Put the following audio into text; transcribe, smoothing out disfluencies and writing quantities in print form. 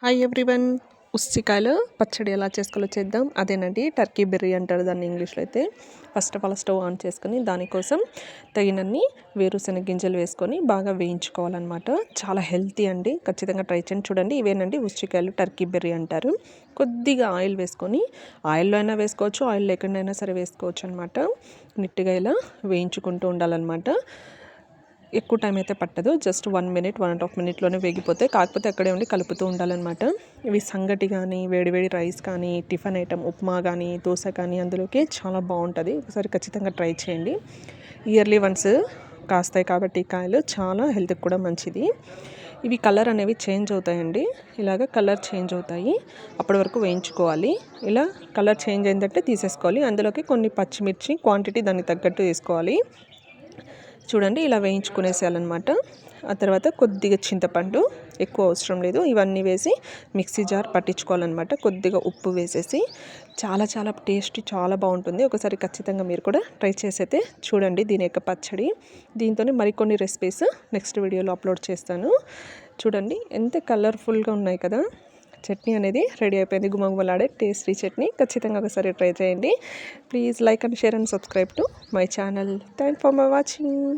Hi everyone. ఉసిరికాయలు పచ్చడి ఎలా చేసుకోవాలో చేద్దాం. అదేనండి టర్కీ బెర్రీ అంటారు దాన్ని ఇంగ్లీష్లో అయితే. First of all stove on చేసుకొని దానికోసం తగినన్ని వేరుశనగ గింజలు వేసుకొని బాగా వేయించుకోవాలన్నమాట. చాలా హెల్తీ అండి, ఖచ్చితంగా ట్రై చేయండి. చూడండి, ఇవేనండి ఉసిరికాయలు, టర్కీ బెర్రీ అంటారు. కొద్దిగా ఆయిల్ వేసుకొని, ఆయిల్లో అయినా వేసుకోవచ్చు, ఆయిల్ లేకుండా అయినా సరే వేసుకోవచ్చు అనమాట. నీట్గా ఇలా వేయించుకుంటూ ఉండాలన్నమాట. ఎక్కువ టైం అయితే పట్టదు, జస్ట్ 1 మినిట్ 1.5 మినిట్లోనే వేగిపోతాయి. కాకపోతే అక్కడే ఉండి కలుపుతూ ఉండాలన్నమాట. ఇవి సంగటి కానీ, వేడివేడి రైస్ కానీ, టిఫిన్ ఐటమ్ ఉప్మా కానీ, దోశ కానీ అందులోకి చాలా బాగుంటుంది. ఒకసారి ఖచ్చితంగా ట్రై చేయండి. ఇయర్లీ వన్స్ కాస్తాయి కాబట్టి ఈ కాయలు చాలా హెల్త్కి కూడా మంచిది. ఇవి కలర్ అనేవి చేంజ్ అవుతాయండి, ఇలాగ కలర్ చేంజ్ అవుతాయి, అప్పటి వరకు వేయించుకోవాలి. ఇలా కలర్ చేంజ్ అయిందంటే తీసేసుకోవాలి. అందులోకి కొన్ని పచ్చిమిర్చి క్వాంటిటీ దానికి తగ్గట్టు వేసుకోవాలి. చూడండి, ఇలా వేయించుకునేసేయాలన్నమాట. ఆ తర్వాత కొద్దిగా చింతపండు, ఎక్కువ అవసరం లేదు, ఇవన్నీ వేసి మిక్సీ జార్ పట్టించుకోవాలన్నమాట. కొద్దిగా ఉప్పు వేసేసి చాలా చాలా టేస్ట్ చాలా బాగుంటుంది. ఒకసారి ఖచ్చితంగా మీరు కూడా ట్రై చేసి అయితే చూడండి దీని యొక్క పచ్చడి. దీంతోనే మరికొన్ని రెసిపీస్ నెక్స్ట్ వీడియోలో అప్లోడ్ చేస్తాను. చూడండి ఎంత కలర్ఫుల్గా ఉన్నాయి కదా. చట్నీ అనేది రెడీ అయిపోయింది, గుమగుమలాడే టేస్టీ చట్నీ. ఖచ్చితంగా ఒకసారి ట్రై చేయండి. Please like and share and subscribe to my channel. Thank for my watching.